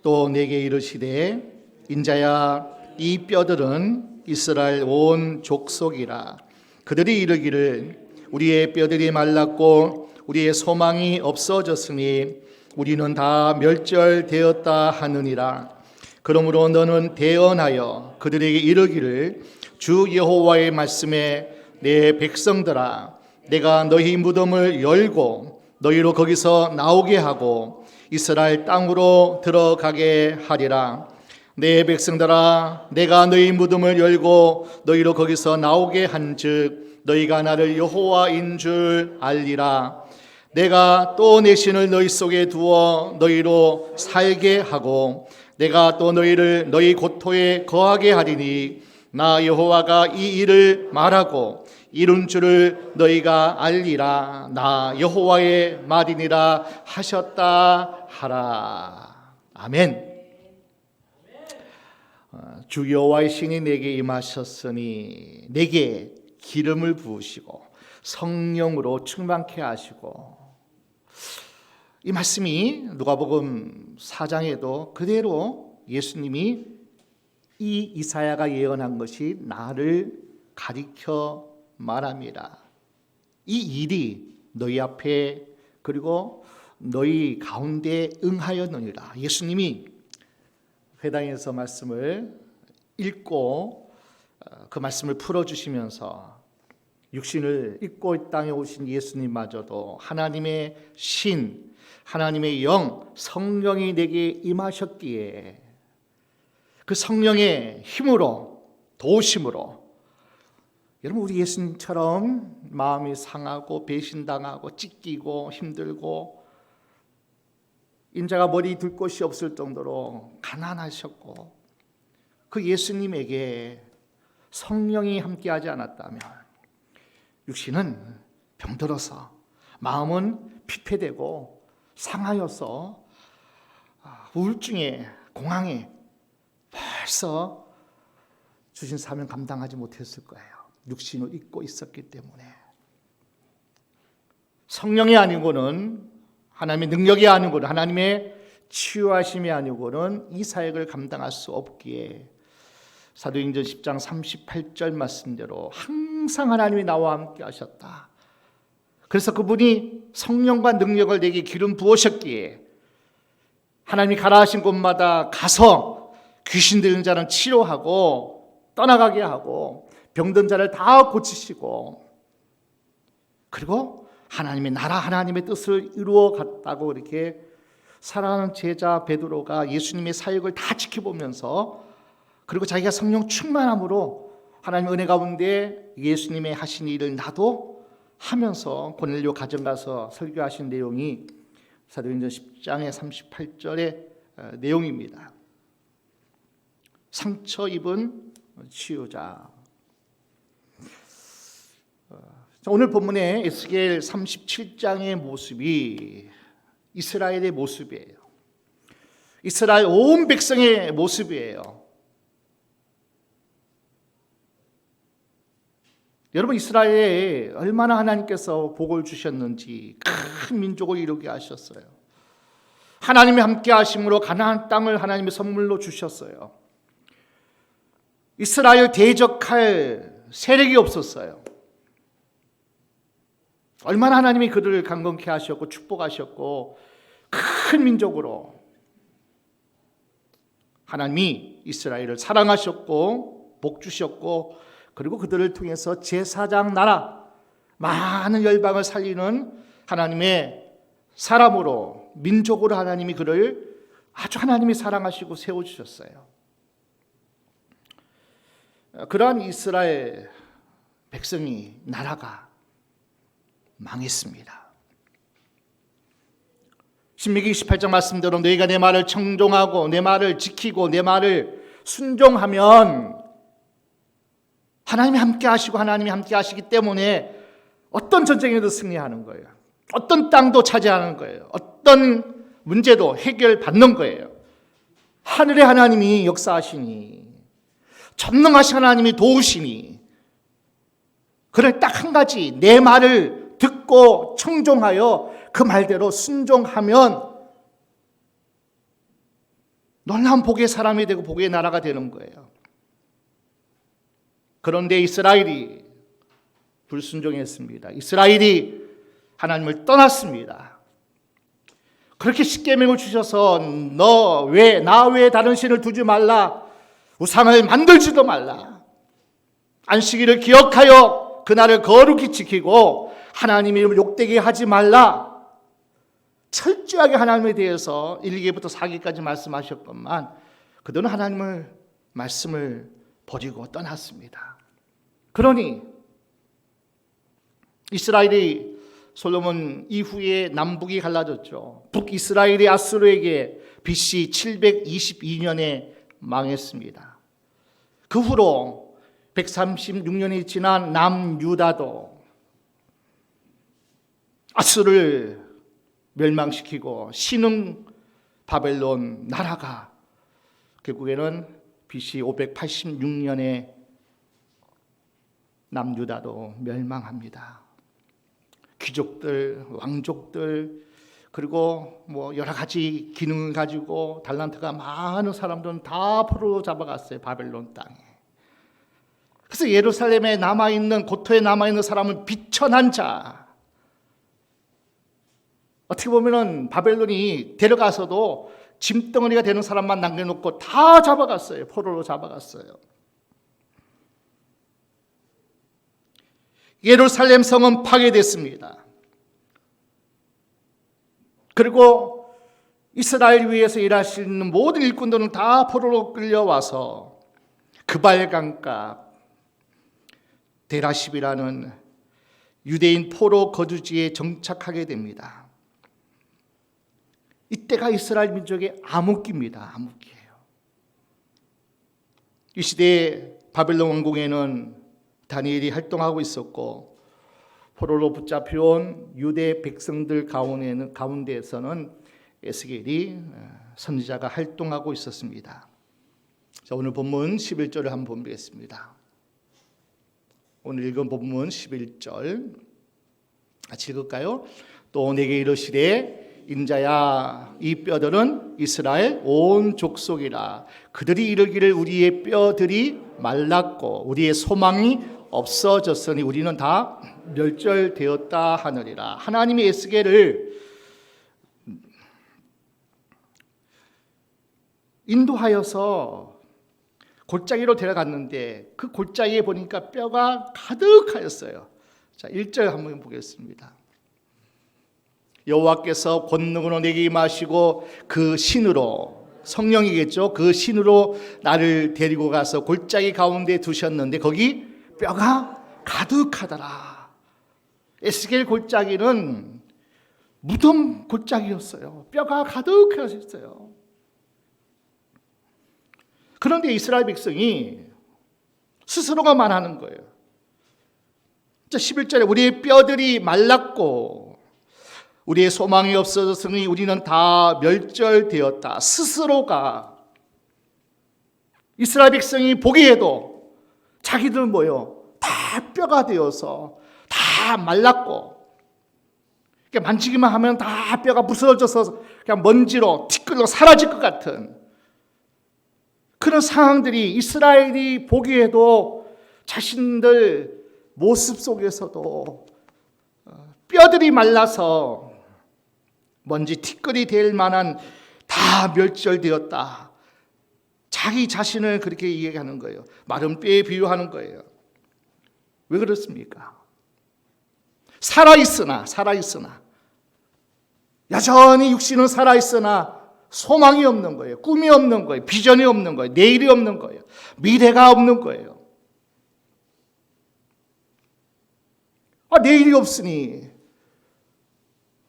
또 내게 이르시되 인자야 이 뼈들은 이스라엘 온 족속이라. 그들이 이르기를 우리의 뼈들이 말랐고 우리의 소망이 없어졌으니 우리는 다 멸절되었다 하느니라. 그러므로 너는 대언하여 그들에게 이르기를 주 여호와의 말씀에 내 백성들아 내가 너희 무덤을 열고 너희로 거기서 나오게 하고 이스라엘 땅으로 들어가게 하리라. 내 백성들아 내가 너희 무덤을 열고 너희로 거기서 나오게 한즉 너희가 나를 여호와인 줄 알리라. 내가 또 내 신을 너희 속에 두어 너희로 살게 하고 내가 또 너희를 너희 고토에 거하게 하리니 나 여호와가 이 일을 말하고 이룬 줄을 너희가 알리라. 나 여호와의 말이니라 하셨다 하라. 아멘. 주 여호와의 신이 내게 임하셨으니 내게 기름을 부으시고 성령으로 충만케 하시고. 이 말씀이 누가복음 4장에도 그대로 예수님이 이 이사야가 예언한 것이 나를 가리켜 말합니다. 이 일이 너희 앞에 그리고 너희 가운데 응하였느니라. 예수님이 회당에서 말씀을 읽고 그 말씀을 풀어주시면서 육신을 입고 이 땅에 오신 예수님마저도 하나님의 신, 하나님의 영, 성령이 내게 임하셨기에 그 성령의 힘으로 도우심으로 여러분 우리 예수님처럼 마음이 상하고 배신당하고 찢기고 힘들고 인자가 머리 둘 곳이 없을 정도로 가난하셨고 그 예수님에게 성령이 함께하지 않았다면 육신은 병들어서 마음은 피폐되고 상하여서 우울증에 공황에 벌써 주신 사명 감당하지 못했을 거예요. 육신을 입고 있었기 때문에. 성령이 아니고는 하나님의 능력이 아니고는 하나님의 치유하심이 아니고는 이 사역을 감당할 수 없기에 사도행전 10장 38절 말씀대로 항상 하나님이 나와 함께 하셨다. 그래서 그분이 성령과 능력을 내게 기름 부으셨기에 하나님이 가라 하신 곳마다 가서 귀신 들린 자는 치료하고 떠나가게 하고 병든 자를 다 고치시고 그리고 하나님의 나라 하나님의 뜻을 이루어 갔다고 이렇게 사랑하는 제자 베드로가 예수님의 사역을 다 지켜보면서 그리고 자기가 성령 충만함으로 하나님의 은혜 가운데 예수님의 하신 일을 나도 하면서 고넬료 가정 가서 설교하신 내용이 사도행전 10장의 38절의 내용입니다. 상처 입은 치유자. 오늘 본문의 에스겔 37장의 모습이 이스라엘의 모습이에요. 이스라엘 온 백성의 모습이에요. 여러분 이스라엘에 얼마나 하나님께서 복을 주셨는지 큰 민족을 이루게 하셨어요. 하나님이 함께 하심으로 가나안 땅을 하나님의 선물로 주셨어요. 이스라엘 대적할 세력이 없었어요. 얼마나 하나님이 그들을 강건케 하셨고 축복하셨고 큰 민족으로 하나님이 이스라엘을 사랑하셨고 복 주셨고 그리고 그들을 통해서 제사장 나라 많은 열방을 살리는 하나님의 사람으로 민족으로 하나님이 그를 아주 하나님이 사랑하시고 세워주셨어요. 그러한 이스라엘 백성이 나라가 망했습니다. 신명기 28장 말씀대로 너희가 내 말을 청종하고 내 말을 지키고 내 말을 순종하면 하나님이 함께 하시고 하나님이 함께 하시기 때문에 어떤 전쟁에도 승리하는 거예요. 어떤 땅도 차지하는 거예요. 어떤 문제도 해결받는 거예요. 하늘의 하나님이 역사하시니 전능하신 하나님이 도우시니 그를 딱 한 가지 내 말을 듣고 청종하여 그 말대로 순종하면 놀라운 복의 사람이 되고 복의 나라가 되는 거예요. 그런데 이스라엘이 불순종했습니다. 이스라엘이 하나님을 떠났습니다. 그렇게 십계명을 주셔서 나 외에 다른 신을 두지 말라, 우상을 만들지도 말라, 안식일을 기억하여 그날을 거룩히 지키고 하나님의 이름을 욕되게 하지 말라, 철저하게 하나님에 대해서 1기부터 4기까지 말씀하셨건만 그들은 하나님을 말씀을 버리고 떠났습니다. 그러니 이스라엘이 솔로몬 이후에 남북이 갈라졌죠. 북이스라엘이 아수르에게 BC 722년에 망했습니다. 그 후로 136년이 지난 남유다도 아수르를 멸망시키고 신흥 바벨론 나라가 결국에는 BC 586년에 남유다도 멸망합니다. 귀족들, 왕족들, 그리고 여러 가지 기능을 가지고 달란트가 많은 사람들은 다 포로로 잡아갔어요. 바벨론 땅에. 그래서 예루살렘에 남아있는, 고토에 남아있는 사람은 비천한 자, 어떻게 보면은 바벨론이 데려가서도 짐덩어리가 되는 사람만 남겨놓고 다 잡아갔어요. 포로로 잡아갔어요. 예루살렘 성은 파괴됐습니다. 그리고 이스라엘 위에서 일하시는 모든 일꾼들은 다 포로로 끌려와서 그발강가 데라십이라는 유대인 포로 거주지에 정착하게 됩니다. 이때가 이스라엘 민족의 암흑기입니다. 암흑기예요. 이 시대에 바벨론 왕궁에는 다니엘이 활동하고 있었고 포로로 붙잡혀온 유대 백성들 가운데에서는 에스겔이 선지자가 활동하고 있었습니다. 자, 오늘 본문 11절을 한번 보겠습니다. 오늘 읽은 본문 11절 같이 읽을까요? 또 내게 이르시되 인자야, 이 뼈들은 이스라엘 온 족속이라. 그들이 이르기를 우리의 뼈들이 말랐고 우리의 소망이 없어졌으니 우리는 다 멸절되었다 하느니라. 하나님이 에스겔을 인도하여서 골짜기로 데려갔는데 그 골짜기에 보니까 뼈가 가득하였어요. 자, 1절 한번 보겠습니다. 여호와께서 권능으로 내게 임하시고 그 신으로, 성령이겠죠, 그 신으로 나를 데리고 가서 골짜기 가운데 두셨는데 거기 뼈가 가득하더라. 에스겔 골짜기는 무덤 골짜기였어요. 뼈가 가득하셨어요. 그런데 이스라엘 백성이 스스로가 말하는 거예요. 11절에 우리의 뼈들이 말랐고 우리의 소망이 없어졌으니 우리는 다 멸절되었다. 스스로가, 이스라엘 백성이 보기에도 자기들 다 뼈가 되어서 다 말랐고 만지기만 하면 다 뼈가 부서져서 그냥 먼지로 티끌로 사라질 것 같은 그런 상황들이 이스라엘이 보기에도 자신들 모습 속에서도 뼈들이 말라서 먼지 티끌이 될 만한 다 멸절되었다. 자기 자신을 그렇게 이야기하는 거예요. 마른 뼈에 비유하는 거예요. 왜 그렇습니까? 살아있으나 여전히 육신은 살아있으나 소망이 없는 거예요. 꿈이 없는 거예요. 비전이 없는 거예요. 내일이 없는 거예요. 미래가 없는 거예요. 내일이 없으니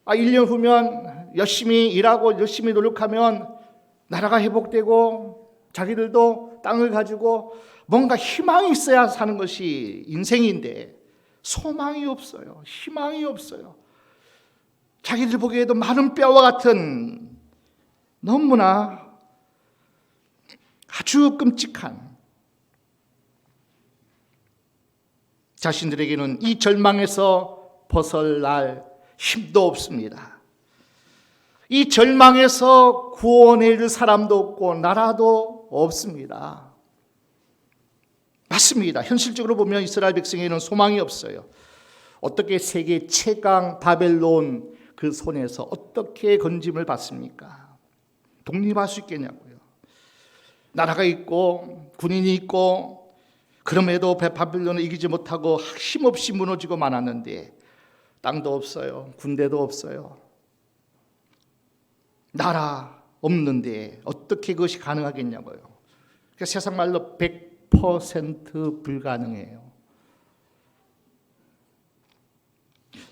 1년 후면 열심히 일하고 열심히 노력하면 나라가 회복되고 자기들도 땅을 가지고 뭔가 희망이 있어야 사는 것이 인생인데 소망이 없어요. 희망이 없어요. 자기들 보기에도 마른 뼈와 같은 너무나 아주 끔찍한, 자신들에게는 이 절망에서 벗어날 힘도 없습니다. 이 절망에서 구원해 줄 사람도 없고 나라도 없습니다. 맞습니다. 현실적으로 보면 이스라엘 백성에는 소망이 없어요. 어떻게 세계 최강 바벨론 그 손에서 어떻게 건짐을 받습니까? 독립할 수 있겠냐고요. 나라가 있고 군인이 있고 그럼에도 바벨론을 이기지 못하고 힘없이 무너지고 말았는데 땅도 없어요. 군대도 없어요. 나라 없는데 어떻게 그것이 가능하겠냐고요. 그러니까 세상 말로 100% 불가능해요.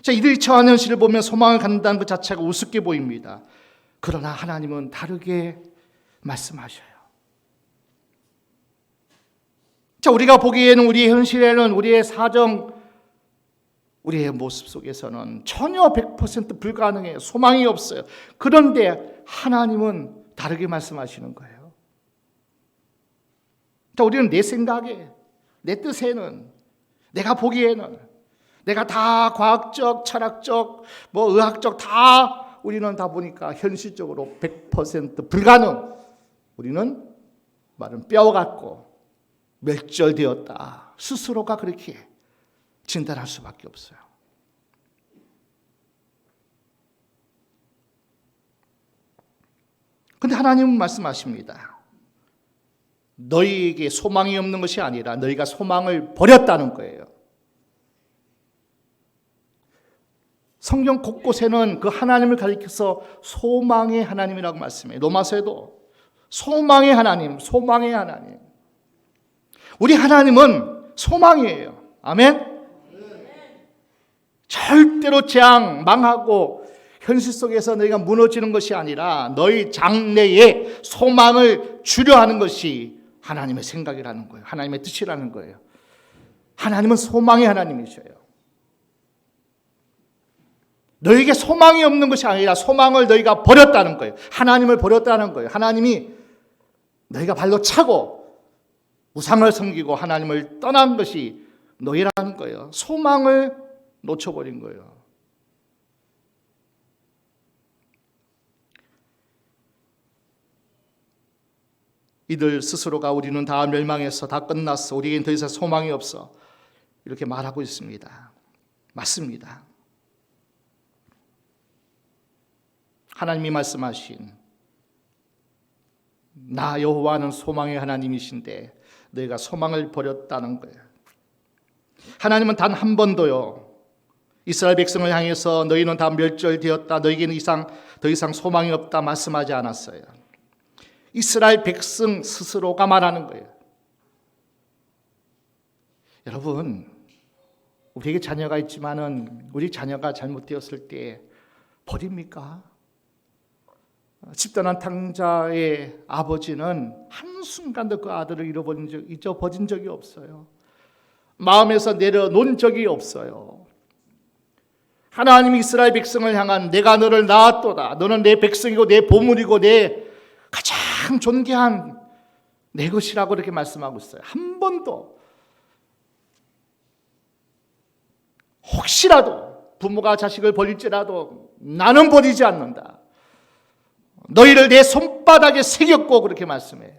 자, 이들이 처한 현실을 보면 소망을 갖는다는 것 자체가 우습게 보입니다. 그러나 하나님은 다르게 말씀하셔요. 자, 우리가 보기에는 우리의 현실에는 우리의 사정, 우리의 모습 속에서는 전혀 100% 불가능해요. 소망이 없어요. 그런데 하나님은 다르게 말씀하시는 거예요. 자, 우리는 내 생각에, 내 뜻에는, 내가 보기에는, 내가 다 과학적, 철학적, 의학적 다 우리는 다 보니까 현실적으로 100% 불가능. 우리는 말은 뼈 같고 멸절되었다. 스스로가 그렇게 진단할 수밖에 없어요. 그런데 하나님은 말씀하십니다. 너희에게 소망이 없는 것이 아니라 너희가 소망을 버렸다는 거예요. 성경 곳곳에는 그 하나님을 가리켜서 소망의 하나님이라고 말씀해요. 로마서에도 소망의 하나님, 소망의 하나님. 우리 하나님은 소망이에요. 아멘? 절대로 재앙, 망하고 현실 속에서 너희가 무너지는 것이 아니라 너희 장래에 소망을 주려 하는 것이 하나님의 생각이라는 거예요. 하나님의 뜻이라는 거예요. 하나님은 소망의 하나님이셔요. 너희에게 소망이 없는 것이 아니라 소망을 너희가 버렸다는 거예요. 하나님을 버렸다는 거예요. 하나님이 너희가 발로 차고 우상을 섬기고 하나님을 떠난 것이 너희라는 거예요. 소망을 놓쳐버린 거예요. 이들 스스로가 우리는 다 멸망했어, 다 끝났어, 우리에겐 더 이상 소망이 없어 이렇게 말하고 있습니다. 맞습니다. 하나님이 말씀하신 나 여호와는 소망의 하나님이신데 너희가 소망을 버렸다는 거예요. 하나님은 단 한 번도요 이스라엘 백성을 향해서 너희는 다 멸절되었다, 너희에게는 더 이상 소망이 없다 말씀하지 않았어요. 이스라엘 백성 스스로가 말하는 거예요. 여러분, 우리에게 자녀가 있지만은 우리 자녀가 잘못되었을 때 버립니까? 집단한 탕자의 아버지는 한순간도 그 아들을 잊어버린 적이 없어요. 마음에서 내려놓은 적이 없어요. 하나님이 이스라엘 백성을 향한 내가 너를 낳았도다, 너는 내 백성이고 내 보물이고 내 가장 존귀한 내 것이라고 이렇게 말씀하고 있어요. 한 번도 혹시라도 부모가 자식을 버릴지라도 나는 버리지 않는다, 너희를 내 손바닥에 새겼고 그렇게 말씀해요.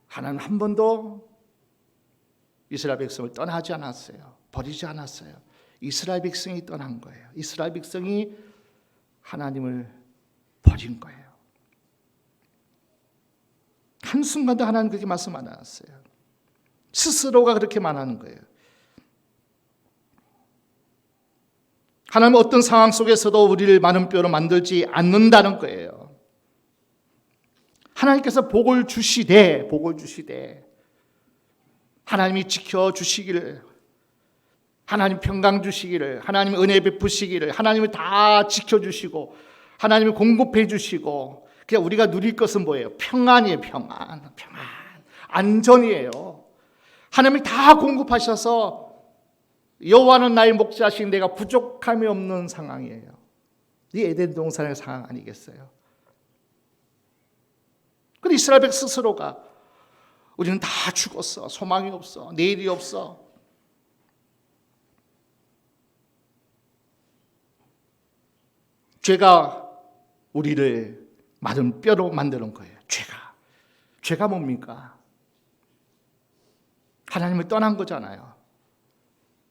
하나님 한 번도 이스라엘 백성을 떠나지 않았어요. 버리지 않았어요. 이스라엘 백성이 떠난 거예요. 이스라엘 백성이 하나님을 버린 거예요. 한순간도 하나님 그렇게 말씀 안 하셨어요. 스스로가 그렇게 말하는 거예요. 하나님은 어떤 상황 속에서도 우리를 마른 뼈로 만들지 않는다는 거예요. 하나님께서 복을 주시되 하나님이 지켜주시기를, 하나님 평강 주시기를, 하나님 은혜 베푸시기를, 하나님을 다 지켜주시고 하나님을 공급해 주시고, 그냥 우리가 누릴 것은 뭐예요? 평안이에요. 평안. 안전이에요. 하나님이 다 공급하셔서 여호와는 나의 목자신 내가 부족함이 없는 상황이에요. 이 에덴 동산의 상황 아니겠어요? 근데 이스라엘 백 스스로가 우리는 다 죽었어, 소망이 없어, 내일이 없어. 죄가 우리를 마른 뼈로 만드는 거예요. 죄가 뭡니까? 하나님을 떠난 거잖아요.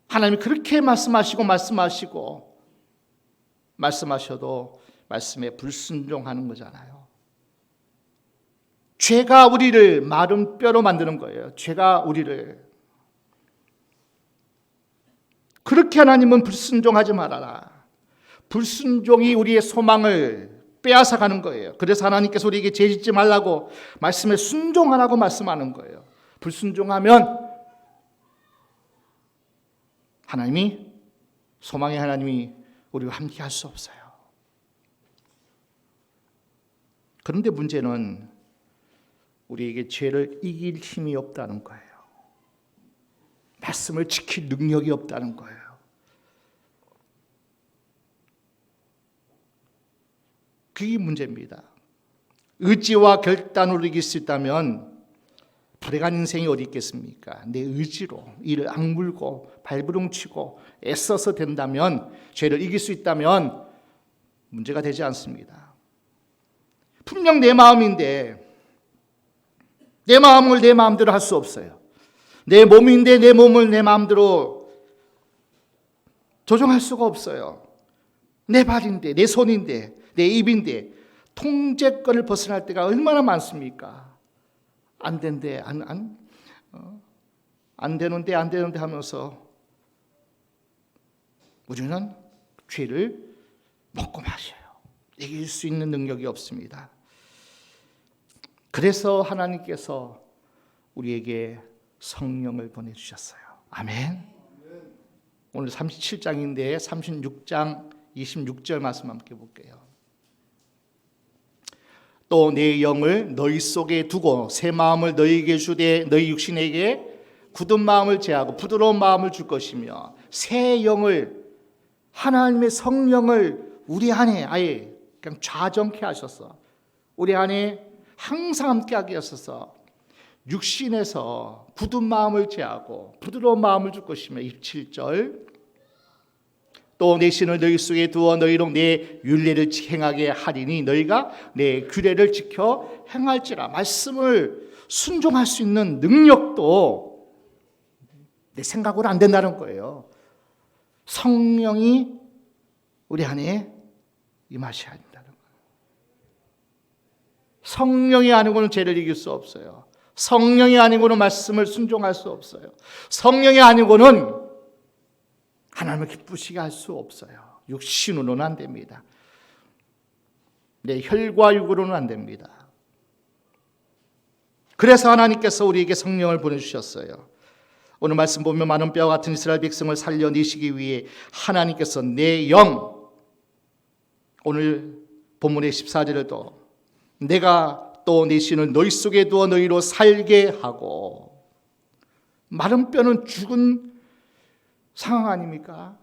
하나님이 그렇게 말씀하셔도 말씀에 불순종하는 거잖아요. 죄가 우리를 마른 뼈로 만드는 거예요. 죄가 우리를. 그렇게 하나님은 불순종하지 말아라. 불순종이 우리의 소망을 빼앗아가는 거예요. 그래서 하나님께서 우리에게 죄짓지 말라고 말씀에 순종하라고 말씀하는 거예요. 불순종하면 소망의 하나님이 우리와 함께 할 수 없어요. 그런데 문제는 우리에게 죄를 이길 힘이 없다는 거예요. 말씀을 지킬 능력이 없다는 거예요. 그게 문제입니다. 의지와 결단으로 이길 수 있다면 불행한 인생이 어디 있겠습니까? 내 의지로 이를 악물고 발부둥치고 애써서 된다면, 죄를 이길 수 있다면 문제가 되지 않습니다. 분명 내 마음인데 내 마음을 내 마음대로 할 수 없어요. 내 몸인데 내 몸을 내 마음대로 조정할 수가 없어요. 내 발인데, 내 손인데, 내 입인데 통제권을 벗어날 때가 얼마나 많습니까? 안 되는데 안 되는데 하면서 우리는 죄를 먹고 마셔요. 이길 수 있는 능력이 없습니다. 그래서 하나님께서 우리에게 성령을 보내주셨어요. 아멘. 오늘 37장인데 36장 26절 말씀 함께 볼게요. 또 내 영을 너희 속에 두고 새 마음을 너희에게 주되 너희 육신에게 굳은 마음을 제하고 부드러운 마음을 줄 것이며, 새 영을, 하나님의 성령을 우리 안에 아예 그냥 좌정케 하셔서 우리 안에 항상 함께하게 하셔서 육신에서 굳은 마음을 제하고 부드러운 마음을 줄 것이며, 27절 또 내 신을 너희 속에 두어 너희로 내 율례를 행하게 하리니 너희가 내 규례를 지켜 행할지라. 말씀을 순종할 수 있는 능력도 내 생각으로 안 된다는 거예요. 성령이 우리 안에 임하셔야 한다는 거예요. 성령이 아니고는 죄를 이길 수 없어요. 성령이 아니고는 말씀을 순종할 수 없어요. 성령이 아니고는 하나님을 기쁘시게 할 수 없어요. 육신으로는 안 됩니다. 내 혈과 육으로는 안 됩니다. 그래서 하나님께서 우리에게 성령을 보내주셨어요. 오늘 말씀 보면 많은 뼈와 같은 이스라엘 백성을 살려내시기 위해 하나님께서 내 영, 오늘 본문의 14절에도 내가 또 내 신을 너희 속에 두어 너희로 살게 하고, 마른 뼈는 죽은 상황 아닙니까?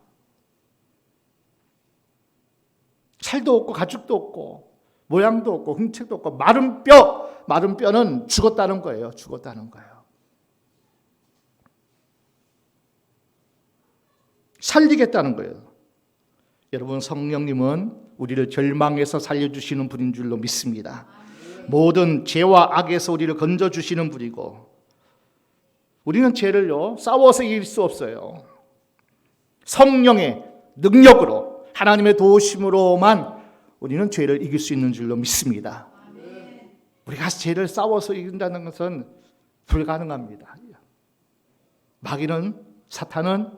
살도 없고 가죽도 없고 모양도 없고 흠책도 없고 마른 뼈는 죽었다는 거예요. 죽었다는 거예요. 살리겠다는 거예요. 여러분, 성령님은 우리를 절망에서 살려주시는 분인 줄로 믿습니다. 모든 죄와 악에서 우리를 건져주시는 분이고, 우리는 죄를요 싸워서 이길 수 없어요. 성령의 능력으로, 하나님의 도우심으로만 우리는 죄를 이길 수 있는 줄로 믿습니다. 우리가 죄를 싸워서 이긴다는 것은 불가능합니다. 마귀는, 사탄은,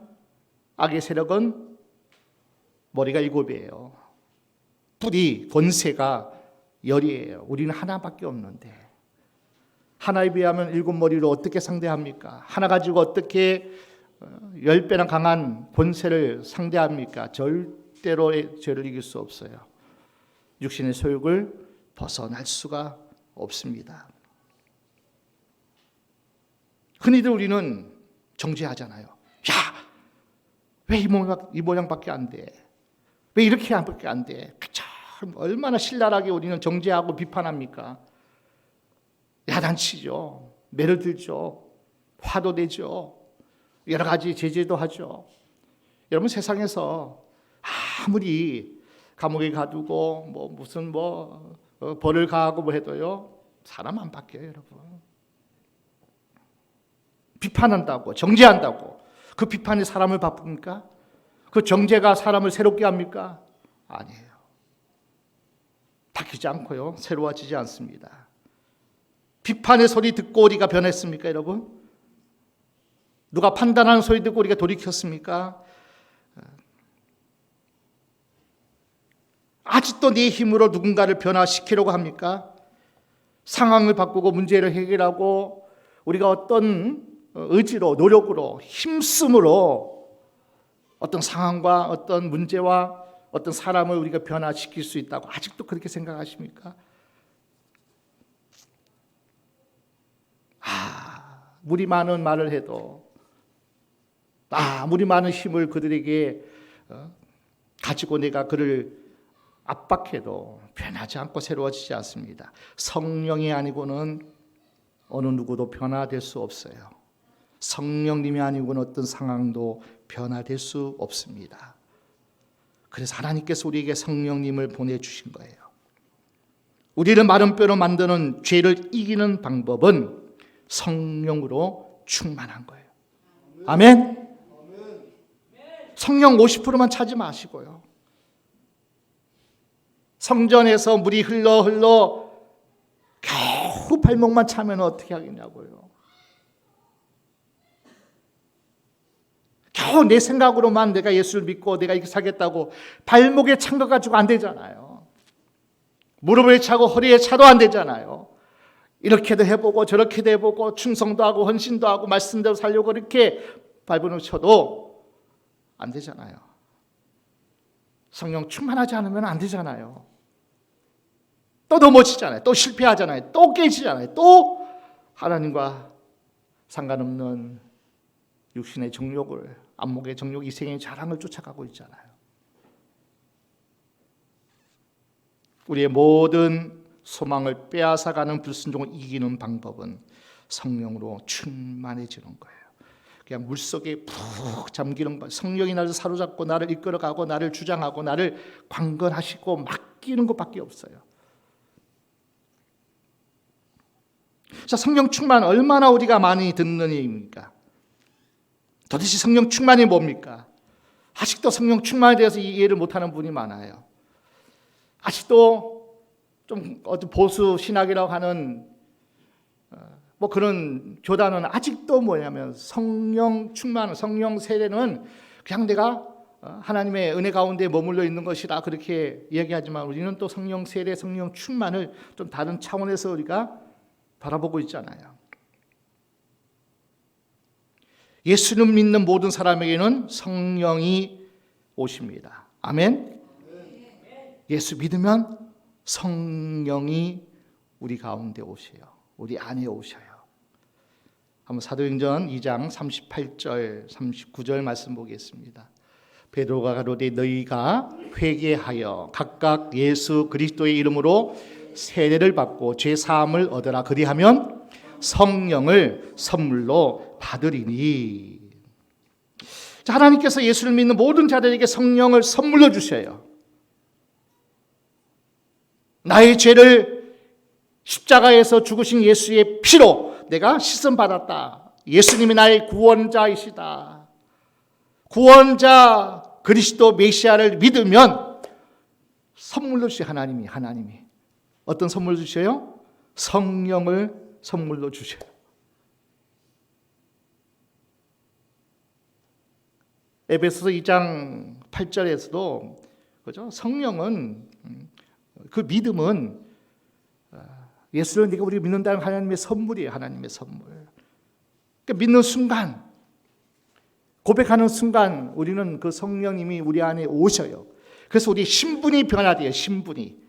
악의 세력은 머리가 7이에요. 뿌리, 권세가 10이에요. 우리는 하나밖에 없는데, 하나에 비하면 7머리로 어떻게 상대합니까? 하나 가지고 어떻게 10배나 강한 권세를 상대합니까? 절대로 죄를 이길 수 없어요. 육신의 소욕을 벗어날 수가 없습니다. 흔히들 우리는 정죄하잖아요. 야, 왜 이 모양밖에 안 돼? 왜 이렇게밖에 안 돼? 참 얼마나 신랄하게 우리는 정죄하고 비판합니까? 야단치죠. 매를 들죠. 화도 내죠. 여러 가지 제재도 하죠. 여러분, 세상에서 아무리 감옥에 가두고 무슨 벌을 가하고 해도요, 사람 안 바뀌어요, 여러분. 비판한다고, 정죄한다고 그 비판이 사람을 바꿉니까? 그 정죄가 사람을 새롭게 합니까? 아니에요. 바뀌지 않고요, 새로워지지 않습니다. 비판의 소리 듣고 우리가 변했습니까, 여러분? 누가 판단하는 소리 듣고 우리가 돌이켰습니까? 아직도 내 힘으로 누군가를 변화시키려고 합니까? 상황을 바꾸고 문제를 해결하고 우리가 어떤 의지로, 노력으로, 힘쓰므로 어떤 상황과 어떤 문제와 어떤 사람을 우리가 변화시킬 수 있다고 아직도 그렇게 생각하십니까? 무리 많은 말을 해도, 무리 많은 힘을 그들에게 가지고 내가 그를 압박해도 변하지 않고 새로워지지 않습니다. 성령이 아니고는 어느 누구도 변화될 수 없어요. 성령님이 아니고는 어떤 상황도 변화될 수 없습니다. 그래서 하나님께서 우리에게 성령님을 보내주신 거예요. 우리를 마른 뼈로 만드는 죄를 이기는 방법은 성령으로 충만한 거예요. 아멘. 성령 50%만 차지 마시고요. 성전에서 물이 흘러 겨우 발목만 차면 어떻게 하겠냐고요. 겨우 내 생각으로만 내가 예수를 믿고 내가 이렇게 살겠다고 발목에 찬 것 가지고 안 되잖아요. 무릎에 차고 허리에 차도 안 되잖아요. 이렇게도 해보고 저렇게도 해보고 충성도 하고 헌신도 하고 말씀대로 살려고 이렇게 발버둥 쳐도 안 되잖아요. 성령 충만하지 않으면 안 되잖아요. 또 넘어지잖아요. 또 실패하잖아요. 또 깨지잖아요. 또 하나님과 상관없는 육신의 정욕을, 안목의 정욕, 이생의 자랑을 쫓아가고 있잖아요. 우리의 모든 소망을 빼앗아가는 불순종을 이기는 방법은 성령으로 충만해지는 거예요. 그냥 물속에 푹 잠기는 거예요. 성령이 나를 사로잡고 나를 이끌어가고 나를 주장하고 나를 관건하시고 맡기는 것밖에 없어요. 자, 성령 충만 얼마나 우리가 많이 듣는 얘기입니까? 도대체 성령 충만이 뭡니까? 아직도 성령 충만에 대해서 이해를 못하는 분이 많아요. 아직도 좀 보수 신학이라고 하는 그런 교단은 아직도 뭐냐면 성령 충만, 성령 세례는 그냥 내가 하나님의 은혜 가운데 머물러 있는 것이라 그렇게 얘기하지만 우리는 또 성령 세례, 성령 충만을 좀 다른 차원에서 우리가 바라보고 있잖아요. 예수를 믿는 모든 사람에게는 성령이 오십니다. 아멘. 예수 믿으면 성령이 우리 가운데 오셔요. 우리 안에 오셔요. 한번 사도행전 2장 38절 39절 말씀 보겠습니다. 베드로가 가로되 너희가 회개하여 각각 예수 그리스도의 이름으로 세례를 받고 죄 사함을 얻으라. 그리하면 성령을 선물로 받으리니. 자, 하나님께서 예수를 믿는 모든 자들에게 성령을 선물로 주셔요. 나의 죄를 십자가에서 죽으신 예수의 피로 내가 씻음 받았다. 예수님이 나의 구원자이시다. 구원자 그리스도 메시아를 믿으면 선물로 주셔요. 하나님이 어떤 선물 주셔요? 성령을 선물로 주셔요. 에베소서 2장 8절에서도 그죠? 성령은 그 믿음은 예수를 네가 우리 믿는다는 하나님의 선물이에요. 하나님의 선물. 그러니까 믿는 순간, 고백하는 순간 우리는 그 성령님이 우리 안에 오셔요. 그래서 우리 신분이 변화돼요. 신분이.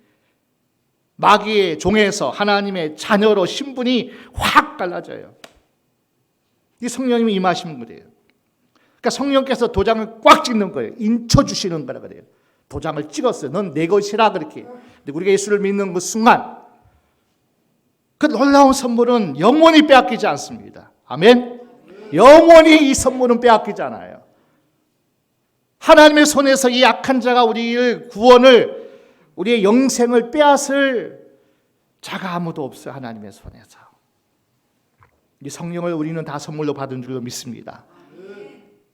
마귀의 종에서 하나님의 자녀로 신분이 확 달라져요. 이 성령님이 임하시는 거예요. 그러니까 성령께서 도장을 꽉 찍는 거예요. 인쳐주시는 거라 그래요. 도장을 찍었어요. 넌 내 것이라 그렇게. 근데 우리가 예수를 믿는 그 순간 그 놀라운 선물은 영원히 빼앗기지 않습니다. 아멘. 영원히 이 선물은 빼앗기지 않아요. 하나님의 손에서 이 약한 자가 우리를 구원을 우리의 영생을 빼앗을 자가 아무도 없어요. 하나님의 손에서. 이 성령을 우리는 다 선물로 받은 줄로 믿습니다.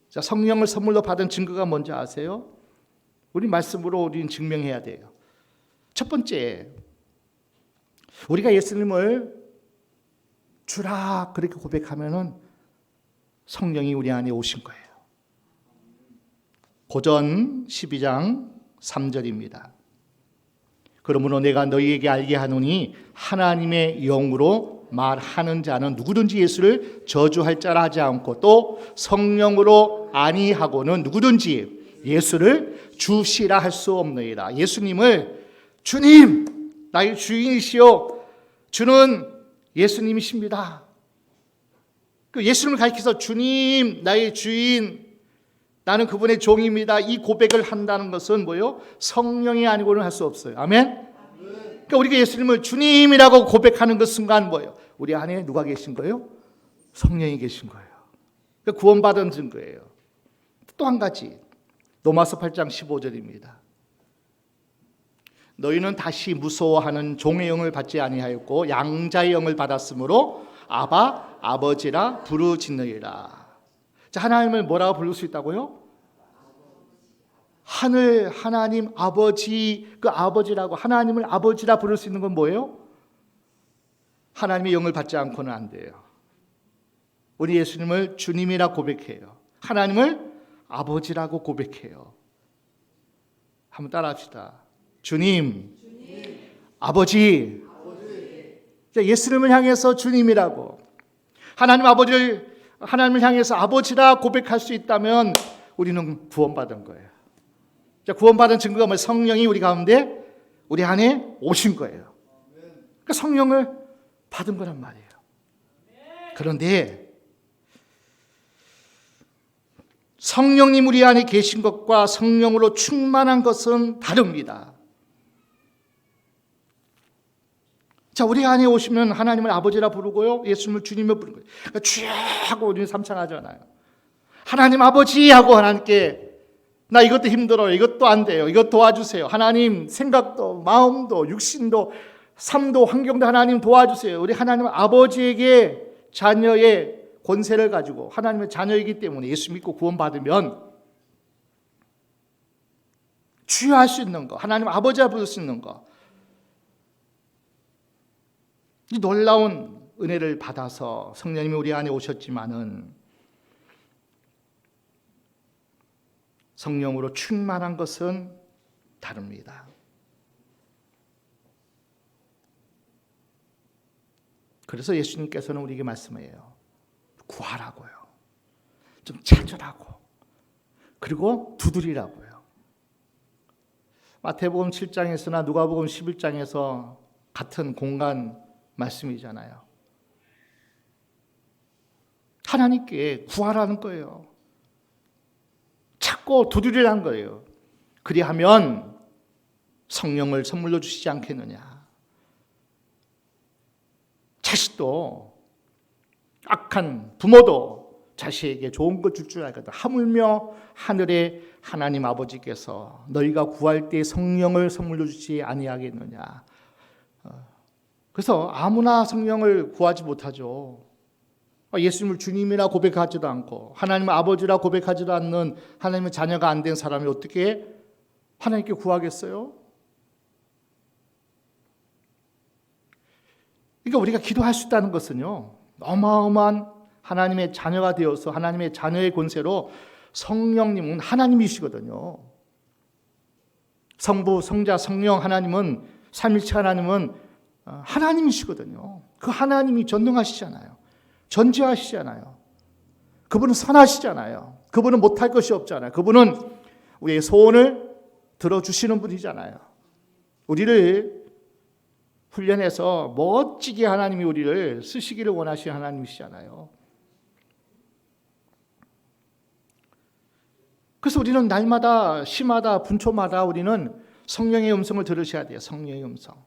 자, 성령을 선물로 받은 증거가 뭔지 아세요? 우리 말씀으로 우리는 증명해야 돼요. 첫 번째, 우리가 예수님을 주라 그렇게 고백하면은 성령이 우리 안에 오신 거예요. 고전 12장 3절입니다. 그러므로 내가 너희에게 알게 하노니 하나님의 영으로 말하는 자는 누구든지 예수를 저주할 자라 하지 않고 또 성령으로 아니하고는 누구든지 예수를 주시라 할 수 없느니라. 예수님을 주님, 나의 주인이시오. 주는 예수님이십니다. 그 예수님을 가리켜서 주님, 나의 주인, 나는 그분의 종입니다. 이 고백을 한다는 것은 뭐예요? 성령이 아니고는 할 수 없어요. 아멘? 그러니까 우리가 예수님을 주님이라고 고백하는 그 순간 뭐예요? 우리 안에 누가 계신 거예요? 성령이 계신 거예요. 그러니까 구원받은 증거예요. 또 한 가지, 로마서 8장 15절입니다. 너희는 다시 무서워하는 종의 영을 받지 아니하였고 양자의 영을 받았으므로 아바, 아버지라 부르짖느니라. 자, 하나님을 뭐라고 부를 수 있다고요? 하늘 하나님 아버지, 그 아버지라고 하나님을 아버지라 부를 수 있는 건 뭐예요? 하나님의 영을 받지 않고는 안 돼요. 우리 예수님을 주님이라 고백해요. 하나님을 아버지라고 고백해요. 한번 따라합시다. 주님. 아버지. 예수님을 향해서 주님이라고, 하나님을 향해서 아버지라 고백할 수 있다면 우리는 구원받은 거예요. 자, 구원받은 증거가 뭐예요? 성령이 우리 가운데, 우리 안에 오신 거예요. 그러니까 성령을 받은 거란 말이에요. 그런데 성령님 우리 안에 계신 것과 성령으로 충만한 것은 다릅니다. 자, 우리 안에 오시면 하나님을 아버지라 부르고요, 예수님을 주님으로 부르는 거예요. 그러니까 주여 하고 우리는 삼창하잖아요. 하나님 아버지 하고 하나님께 나 이것도 힘들어요, 이것도 안 돼요, 이것 도와주세요. 하나님 생각도 마음도 육신도 삶도 환경도 하나님 도와주세요. 우리 하나님 아버지에게 자녀의 권세를 가지고 하나님의 자녀이기 때문에 예수 믿고 구원받으면 주여 할 수 있는 거, 하나님 아버지라 부를 수 있는 거, 이 놀라운 은혜를 받아서 성령님이 우리 안에 오셨지만은 성령으로 충만한 것은 다릅니다. 그래서 예수님께서는 우리에게 말씀해요. 구하라고요. 좀 찾으라고. 그리고 두드리라고요. 마태복음 7장에서나 누가복음 11장에서 같은 공간 말씀이잖아요. 하나님께 구하라는 거예요. 찾고 두드리라는 거예요. 그리하면 성령을 선물로 주시지 않겠느냐. 자식도, 악한 부모도 자식에게 좋은 것 줄 줄 알거든. 하물며 하늘의 하나님 아버지께서 너희가 구할 때 성령을 선물로 주지 아니하겠느냐. 그래서 아무나 성령을 구하지 못하죠. 예수님을 주님이라 고백하지도 않고 하나님을 아버지라 고백하지도 않는 하나님의 자녀가 안 된 사람이 어떻게 하나님께 구하겠어요? 그러니까 우리가 기도할 수 있다는 것은요, 어마어마한 하나님의 자녀가 되어서 하나님의 자녀의 권세로 성령님은 하나님이시거든요. 성부, 성자, 성령 하나님은, 삼위일체 하나님은 하나님이시거든요. 그 하나님이 전능하시잖아요. 전지하시잖아요. 그분은 선하시잖아요. 그분은 못할 것이 없잖아요. 그분은 우리의 소원을 들어주시는 분이잖아요. 우리를 훈련해서 멋지게 하나님이 우리를 쓰시기를 원하시는 하나님이시잖아요. 그래서 우리는 날마다, 시마다, 분초마다 우리는 성령의 음성을 들으셔야 돼요. 성령의 음성.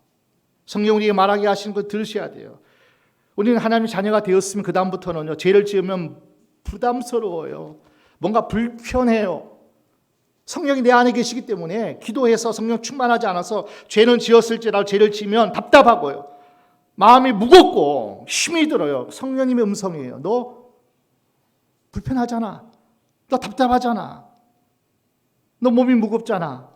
성령 우리에게 말하게 하시는 걸 들으셔야 돼요. 우리는 하나님의 자녀가 되었으면 그 다음부터는요, 죄를 지으면 부담스러워요. 뭔가 불편해요. 성령이 내 안에 계시기 때문에 기도해서 성령 충만하지 않아서 죄는 지었을지라도 죄를 지면 답답하고요. 마음이 무겁고 힘이 들어요. 성령님의 음성이에요. 너 불편하잖아. 너 답답하잖아. 너 몸이 무겁잖아.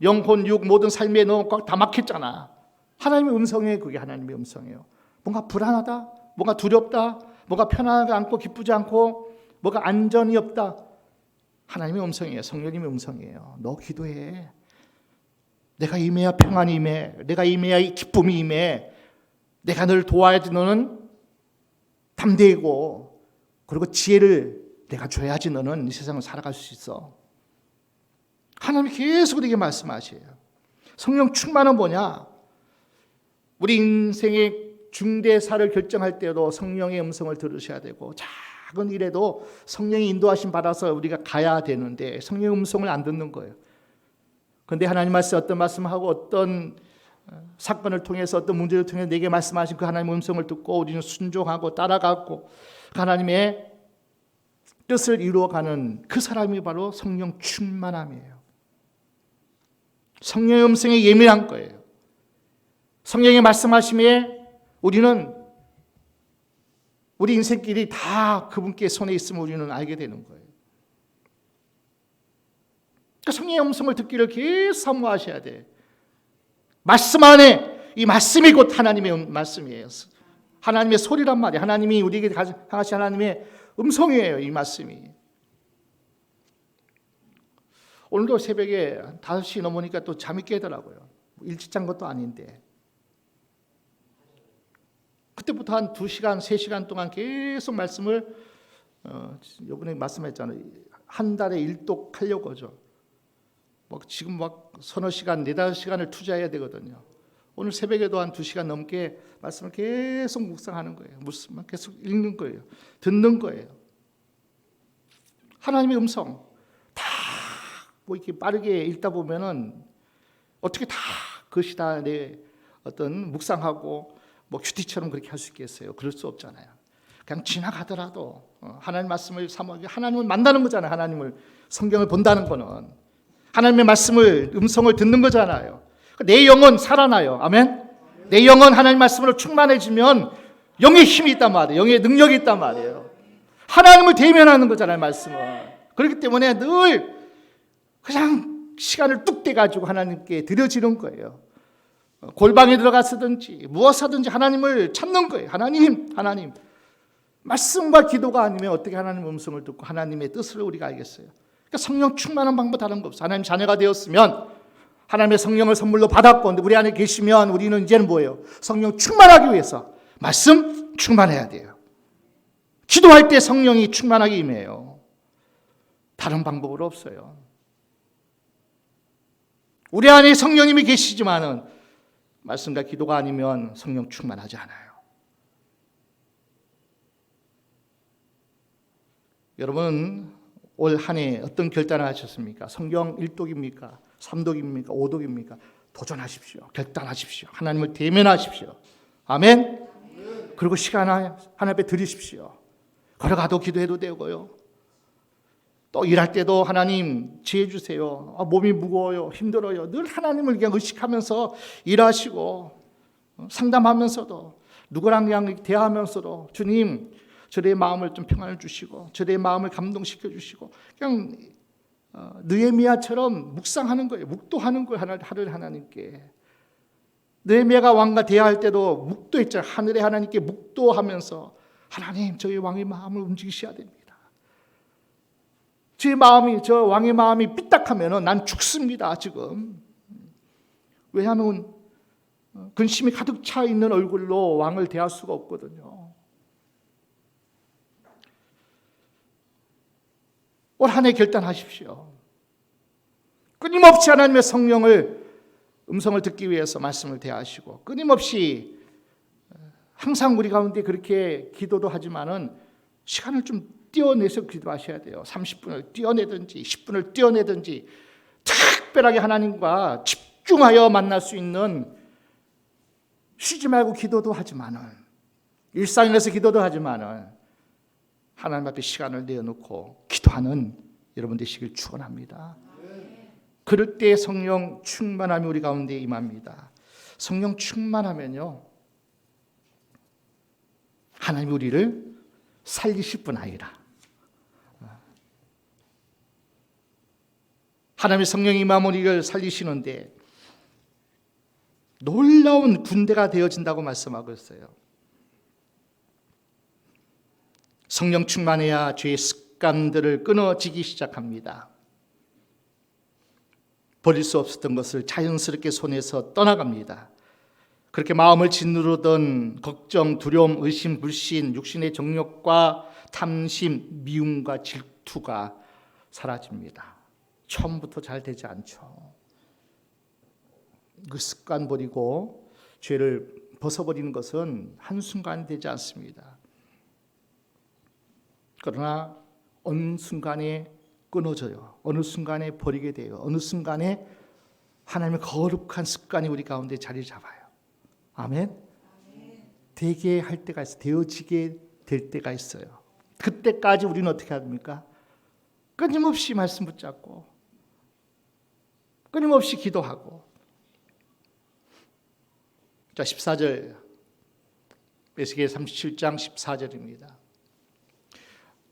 영혼, 육, 모든 삶에 너 다 막혔잖아. 하나님의 음성이에요. 그게 하나님의 음성이에요. 뭔가 불안하다, 뭔가 두렵다, 뭔가 편안하지 않고 기쁘지 않고 뭐가 안전이 없다. 하나님의 음성이에요. 성령님의 음성이에요. 너 기도해. 내가 임해야 평안이 임해. 내가 임해야 기쁨이 임해. 내가 널 도와야지 너는 담대하고 그리고 지혜를 내가 줘야지 너는 이 세상을 살아갈 수 있어. 하나님이 계속 우리에게 말씀하셔요. 성령 충만은 뭐냐? 우리 인생의 중대사를 결정할 때도 성령의 음성을 들으셔야 되고 작은 일에도 성령의 인도하심 받아서 우리가 가야 되는데 성령의 음성을 안 듣는 거예요. 그런데 하나님 말씀 어떤 말씀하고 어떤 사건을 통해서 어떤 문제를 통해서 내게 말씀하신 그 하나님의 음성을 듣고 우리는 순종하고 따라가고 그 하나님의 뜻을 이루어가는 그 사람이 바로 성령 충만함이에요. 성령의 음성에 예민한 거예요. 성령의 말씀하심에 우리는 우리 인생길이 다 그분께 손에 있으면 우리는 알게 되는 거예요. 그러니까 성령의 음성을 듣기를 계속 사모하셔야 돼. 말씀 안에 이 말씀이 곧 하나님의 말씀이에요. 하나님의 소리란 말이에요. 하나님이 우리에게 향하신 하나님의 음성이에요. 이 말씀이. 오늘도 새벽에 5시 넘으니까 또 잠이 깨더라고요. 일찍 잔 것도 아닌데. 그때부터 한 2시간, 3시간 동안 계속 말씀을 이번에 말씀했잖아요. 한 달에 1독 하려고 하죠. 지금 서너 시간, 4-5시간을 투자해야 되거든요. 오늘 새벽에도 한 2시간 넘게 말씀을 계속 묵상하는 거예요. 말씀을 계속 읽는 거예요. 듣는 거예요. 하나님의 음성 다 이렇게 빠르게 읽다 보면은 어떻게 다 그것이 다 내 어떤 묵상하고 큐티처럼 그렇게 할 수 있겠어요? 그럴 수 없잖아요. 그냥 지나가더라도 하나님 말씀을 사모하기, 하나님을 만나는 거잖아요. 하나님을, 성경을 본다는 거는 하나님의 말씀을, 음성을 듣는 거잖아요. 내 영혼 살아나요. 아멘. 내 영혼 하나님 말씀으로 충만해지면 영의 힘이 있단 말이에요. 영의 능력이 있단 말이에요. 하나님을 대면하는 거잖아요. 말씀은. 그렇기 때문에 늘 그냥 시간을 뚝 떼가지고 하나님께 드려지는 거예요. 골방에 들어가서든지 무엇하든지 하나님을 찾는 거예요. 하나님. 말씀과 기도가 아니면 어떻게 하나님의 음성을 듣고 하나님의 뜻을 우리가 알겠어요? 그러니까 성령 충만한 방법 다른 거 없어요. 하나님 자녀가 되었으면 하나님의 성령을 선물로 받았고 우리 안에 계시면 우리는 이제는 뭐예요? 성령 충만하기 위해서 말씀 충만해야 돼요. 기도할 때 성령이 충만하게 임해요. 다른 방법으로 없어요. 우리 안에 성령님이 계시지만은 말씀과 기도가 아니면 성령 충만하지 않아요. 여러분 올 한 해 어떤 결단을 하셨습니까? 성경 1독입니까? 3독입니까? 5독입니까? 도전하십시오. 결단하십시오. 하나님을 대면하십시오. 아멘. 그리고 시간 하나 앞에 드리십시오. 걸어가도 기도해도 되고요. 또 일할 때도 하나님 지혜 주세요. 몸이 무거워요. 힘들어요. 늘 하나님을 그냥 의식하면서 일하시고 상담하면서도 누구랑 그냥 대화하면서도 주님 저의 마음을 좀 평안을 주시고 저의 마음을 감동시켜 주시고 그냥 느헤미야처럼 묵상하는 거예요. 묵도하는 거예요. 하늘 하나님께. 느헤미야가 왕과 대화할 때도 묵도했잖아요. 하늘의 하나님께 묵도하면서 하나님 저희 왕의 마음을 움직이셔야 됩니다. 저 왕의 마음이 삐딱하면 난 죽습니다. 지금. 왜냐하면 근심이 가득 차 있는 얼굴로 왕을 대할 수가 없거든요. 올 한 해 결단하십시오. 끊임없이 하나님의 음성을 듣기 위해서 말씀을 대하시고 끊임없이 항상 우리 가운데 그렇게 기도도 하지만은 시간을 좀 띄어내서 기도하셔야 돼요. 30분을 띄어내든지 10분을 띄어내든지 특별하게 하나님과 집중하여 만날 수 있는 쉬지 말고 기도도 하지만은 일상에서 기도도 하지만은 하나님 앞에 시간을 내어놓고 기도하는 여러분 되시길 축원합니다. 그럴 때 성령 충만함이 우리 가운데 임합니다. 성령 충만하면요, 하나님이 우리를 살리실 뿐 아니라 하나님의 성령이 임하면 우리를 살리시는데 놀라운 군대가 되어진다고 말씀하고 있어요. 성령 충만해야 죄의 습관들을 끊어지기 시작합니다. 버릴 수 없었던 것을 자연스럽게 손에서 떠나갑니다. 그렇게 마음을 짓누르던 걱정, 두려움, 의심, 불신, 육신의 정욕과 탐심, 미움과 질투가 사라집니다. 처음부터 잘 되지 않죠. 그 습관 버리고 죄를 벗어버리는 것은 한순간이 되지 않습니다. 그러나 어느 순간에 끊어져요. 어느 순간에 버리게 돼요. 어느 순간에 하나님의 거룩한 습관이 우리 가운데 자리 잡아요. 아멘. 되게 할 때가 있어요. 되어지게 될 때가 있어요. 그때까지 우리는 어떻게 합니까? 끊임없이 말씀 붙잡고 끊임없이 기도하고. 자, 14절, 에스겔 37장 14절입니다.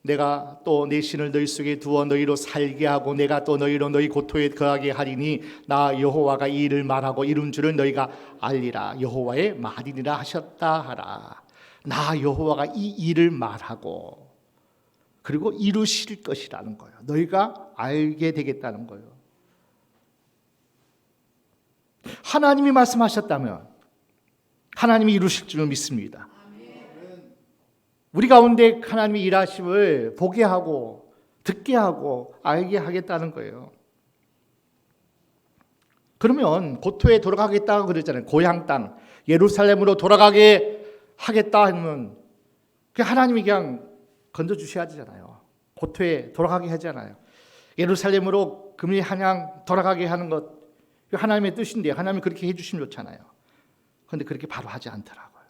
내가 또 내 신을 너희 속에 두어 너희로 살게 하고 내가 또 너희로 너희 고토에 거하게 하리니 나 여호와가 이 일을 말하고 이룬 줄을 너희가 알리라. 여호와의 말이니라 하셨다 하라. 나 여호와가 이 일을 말하고 그리고 이루실 것이라는 거예요. 너희가 알게 되겠다는 거예요. 하나님이 말씀하셨다면 하나님이 이루실 줄을 믿습니다. 우리 가운데 하나님의 일하심을 보게 하고 듣게 하고 알게 하겠다는 거예요. 그러면 고토에 돌아가겠다고 그랬잖아요. 고향 땅 예루살렘으로 돌아가게 하겠다 하면 하나님이 그냥 건져주셔야 되잖아요. 고토에 돌아가게 하잖아요. 예루살렘으로 금리 한양 돌아가게 하는 것 하나님의 뜻인데 하나님이 그렇게 해주시면 좋잖아요. 그런데 그렇게 바로 하지 않더라고요.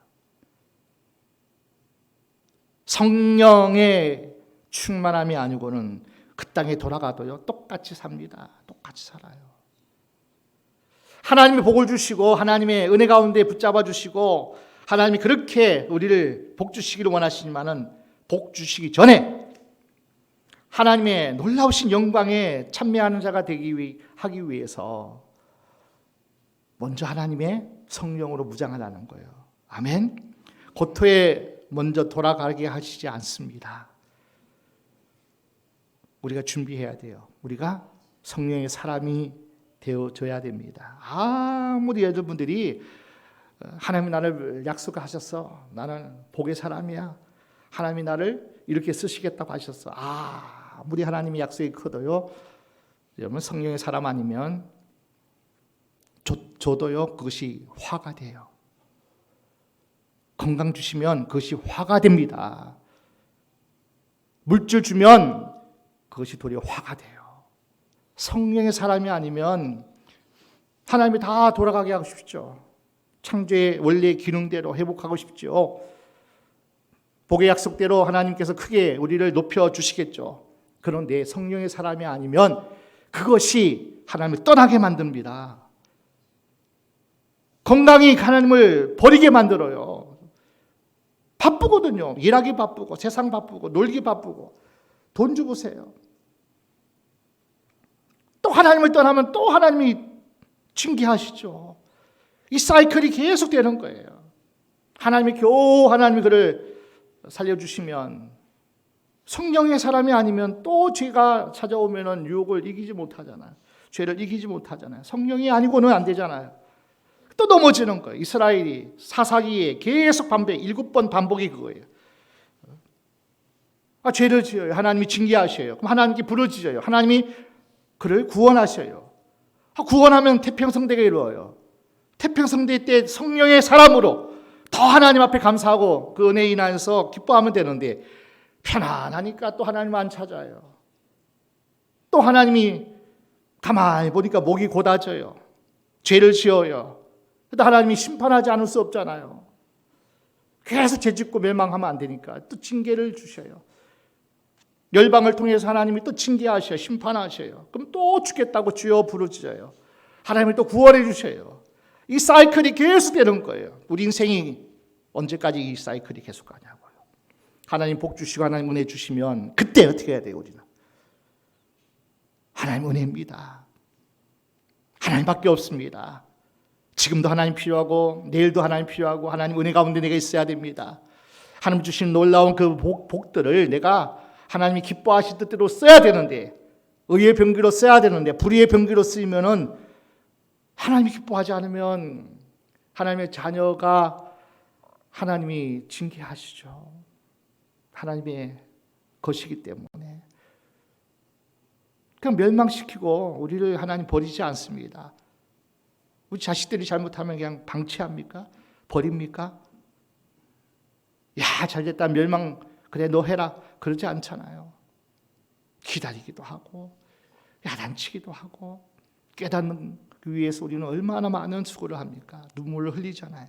성령의 충만함이 아니고는 그 땅에 돌아가도요 똑같이 삽니다. 똑같이 살아요. 하나님이 복을 주시고 하나님의 은혜 가운데 붙잡아 주시고 하나님이 그렇게 우리를 복 주시기를 원하시지만은 복 주시기 전에 하나님의 놀라우신 영광에 참여하는 자가 하기 위해서 먼저 하나님의 성령으로 무장하라는 거예요. 아멘. 고토에 먼저 돌아가게 하시지 않습니다. 우리가 준비해야 돼요. 우리가 성령의 사람이 되어줘야 됩니다. 아무리 여러분들이 하나님이 나를 약속하셨어. 나는 복의 사람이야. 하나님이 나를 이렇게 쓰시겠다고 하셨어. 아무리 하나님이 약속이 커도요. 여러분 성령의 사람 아니면 저도요 그것이 화가 돼요. 건강 주시면 그것이 화가 됩니다. 물질 주면 그것이 도리어 화가 돼요. 성령의 사람이 아니면 하나님이 다 돌아가게 하고 싶죠. 창조의 원래 기능대로 회복하고 싶죠. 복의 약속대로 하나님께서 크게 우리를 높여주시겠죠. 그런데 성령의 사람이 아니면 그것이 하나님을 떠나게 만듭니다. 건강이 하나님을 버리게 만들어요. 바쁘거든요. 일하기 바쁘고 세상 바쁘고 놀기 바쁘고 돈 주고 세요. 또 하나님을 떠나면 또 하나님이 징계하시죠. 이 사이클이 계속 되는 거예요. 하나님이 겨우 하나님이 그를 살려주시면 성령의 사람이 아니면 또 죄가 찾아오면 유혹을 이기지 못하잖아요. 죄를 이기지 못하잖아요. 성령이 아니고는 안 되잖아요. 또 넘어지는 거예요. 이스라엘이 사사기에 계속 7번 반복이 그거예요. 죄를 지어요. 하나님이 징계하셔요. 그럼 하나님께 부르짖어요. 하나님이 그를 구원하셔요. 구원하면 태평성대가 이루어요. 태평성대 때 성령의 사람으로 더 하나님 앞에 감사하고 그 은혜에 인하여서 기뻐하면 되는데 편안하니까 또 하나님 안 찾아요. 또 하나님이 가만히 보니까 목이 곧아져요. 죄를 지어요. 그런데 하나님이 심판하지 않을 수 없잖아요. 계속 죄짓고 멸망하면 안 되니까 또 징계를 주셔요. 열방을 통해서 하나님이 또 징계하셔요. 심판하셔요. 그럼 또 죽겠다고 주여 부르짖어요. 하나님이 또 구원해 주셔요. 이 사이클이 계속 되는 거예요. 우리 인생이 언제까지 이 사이클이 계속 가냐고요. 하나님 복 주시고 하나님 은혜 주시면 그때 어떻게 해야 돼요? 우리는 하나님 은혜입니다. 하나님밖에 없습니다. 지금도 하나님 필요하고 내일도 하나님 필요하고 하나님 은혜 가운데 내가 있어야 됩니다. 하나님 주신 놀라운 그 복들을 내가 하나님이 기뻐하실 뜻대로 써야 되는데, 의의 병기로 써야 되는데 불의의 병기로 쓰이면은 하나님이 기뻐하지 않으면 하나님의 자녀가 하나님이 징계하시죠. 하나님의 것이기 때문에. 그냥 멸망시키고 우리를 하나님 버리지 않습니다. 우리 자식들이 잘못하면 그냥 방치합니까? 버립니까? 야, 잘됐다, 멸망, 그래 너 해라, 그러지 않잖아요. 기다리기도 하고 야단치기도 하고 깨닫는 위해서 우리는 얼마나 많은 수고를 합니까? 눈물을 흘리잖아요.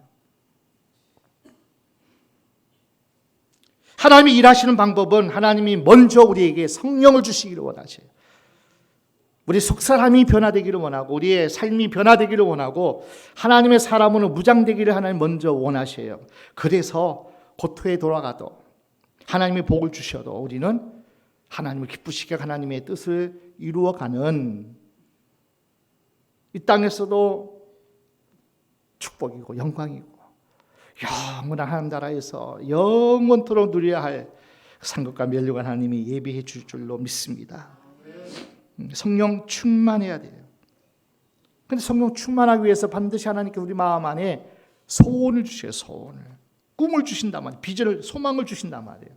하나님이 일하시는 방법은 하나님이 먼저 우리에게 성령을 주시기를 원하세요. 우리 속사람이 변화되기를 원하고 우리의 삶이 변화되기를 원하고 하나님의 사람으로 무장되기를 하나님 먼저 원하셔요. 그래서 고토에 돌아가도 하나님의 복을 주셔도 우리는 하나님을 기쁘시게 하나님의 뜻을 이루어가는 이 땅에서도 축복이고 영광이고 영원한 하나님 나라에서 영원토록 누려야 할 상급과 면류관 하나님이 예비해 줄 줄로 믿습니다. 성령 충만해야 돼요. 그런데 성령 충만하기 위해서 반드시 하나님께 우리 마음 안에 소원을 주셔요. 소원을. 꿈을 주신단 말이에요. 비전을, 소망을 주신단 말이에요.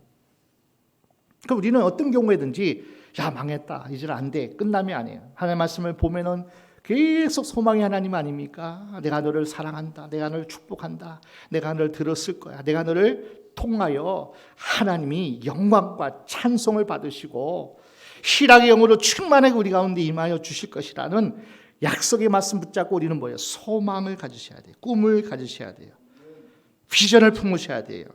그러니까 우리는 어떤 경우에든지 야 망했다, 이제 안 돼, 끝남이 아니에요. 하나님의 말씀을 보면은 계속 소망의 하나님 아닙니까? 내가 너를 사랑한다, 내가 너를 축복한다, 내가 너를 들었을 거야, 내가 너를 통하여 하나님이 영광과 찬송을 받으시고 희락의 영으로 충만하게 우리 가운데 임하여 주실 것이라는 약속의 말씀 붙잡고 우리는 뭐예요? 소망을 가지셔야 돼요. 꿈을 가지셔야 돼요. 비전을 품으셔야 돼요.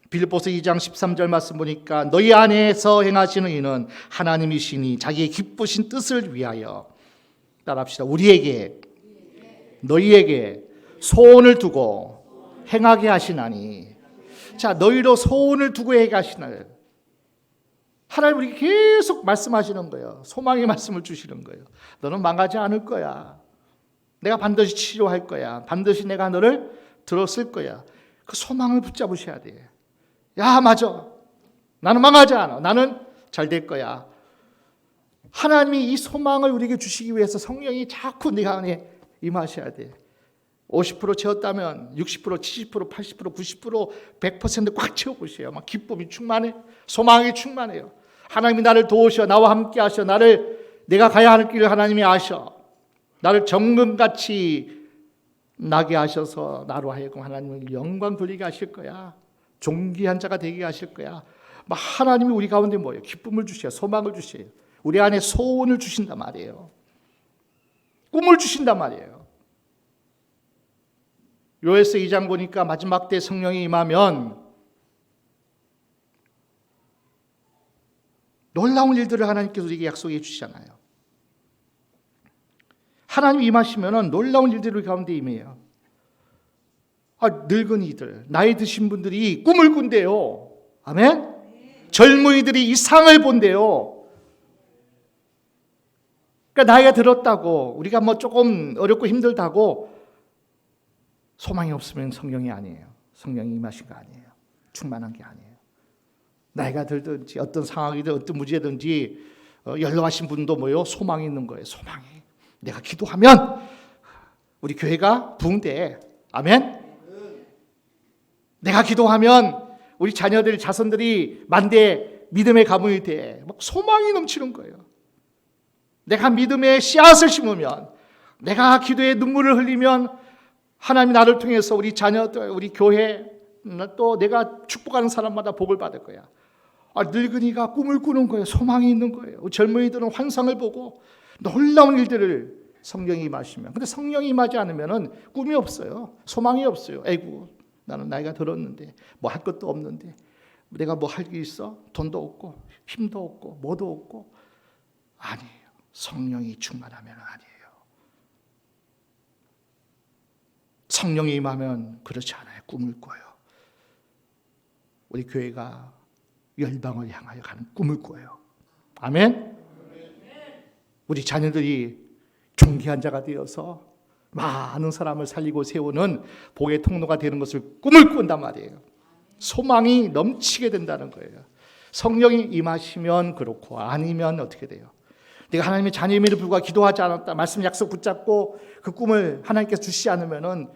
빌립보서 2장 13절 말씀 보니까 너희 안에서 행하시는 이는 하나님이시니 자기의 기쁘신 뜻을 위하여, 따라합시다, 우리에게 너희에게 소원을 두고 행하게 하시나니. 자, 너희로 소원을 두고 행하게 하시나니. 하나님 우리에게 계속 말씀하시는 거예요. 소망의 말씀을 주시는 거예요. 너는 망하지 않을 거야. 내가 반드시 치료할 거야. 반드시 내가 너를 들었을 거야. 그 소망을 붙잡으셔야 돼. 야, 맞아. 나는 망하지 않아. 나는 잘 될 거야. 하나님이 이 소망을 우리에게 주시기 위해서 성령이 자꾸 네가 안에 임하셔야 돼. 50% 채웠다면 60%, 70%, 80%, 90%, 100%꽉 채워보세요. 막 기쁨이 충만해. 소망이 충만해요. 하나님이 나를 도우셔. 나와 함께 하셔. 내가 가야 할 길을 하나님이 아셔. 나를 정금같이 나게 하셔서 나로 하여금 하나님을 영광 돌리게 하실 거야. 존귀한 자가 되게 하실 거야. 막 하나님이 우리 가운데 뭐예요? 기쁨을 주셔요. 소망을 주셔요. 우리 안에 소원을 주신단 말이에요. 꿈을 주신단 말이에요. 요에스 2장 보니까 마지막 때 성령이 임하면 놀라운 일들을 하나님께서 우리에게 약속해 주시잖아요. 하나님이 임하시면 놀라운 일들이 우리 가운데 임해요. 늙은이들, 나이 드신 분들이 꿈을 꾼대요. 아멘? 젊은이들이 이상을 본대요. 그러니까 나이가 들었다고, 우리가 뭐 조금 어렵고 힘들다고 소망이 없으면 성령이 아니에요. 성령이 임하신 거 아니에요. 충만한 게 아니에요. 나이가 들든지 어떤 상황이든 어떤 문제든지 연로하신 분도 뭐요? 소망이 있는 거예요. 소망이. 내가 기도하면 우리 교회가 부흥돼. 아멘? 내가 기도하면 우리 자녀들, 자손들이 만대 믿음의 가문이 돼. 막 소망이 넘치는 거예요. 내가 믿음의 씨앗을 심으면, 내가 기도에 눈물을 흘리면 하나님이 나를 통해서 우리 자녀들, 우리 교회, 또 내가 축복하는 사람마다 복을 받을 거야. 늙은이가 꿈을 꾸는 거예요. 소망이 있는 거예요. 젊은이들은 환상을 보고 놀라운 일들을 성령이 임하시면. 근데 성령이 임하지 않으면 꿈이 없어요. 소망이 없어요. 에이구, 나는 나이가 들었는데 뭐 할 것도 없는데 내가 뭐 할 게 있어? 돈도 없고 힘도 없고 뭐도 없고. 아니에요. 성령이 충만하면 아니에요. 성령이 임하면 그렇지 않아요. 꿈을 꿔요. 우리 교회가 열방을 향하여 가는 꿈을 꿔요. 아멘. 우리 자녀들이 존귀한 자가 되어서 많은 사람을 살리고 세우는 복의 통로가 되는 것을 꿈을 꾼단 말이에요. 소망이 넘치게 된다는 거예요. 성령이 임하시면 그렇고 아니면 어떻게 돼요? 내가 하나님의 자녀임에도 불구하고 기도하지 않았다, 말씀 약속 붙잡고 그 꿈을 하나님께서 주시지 않으면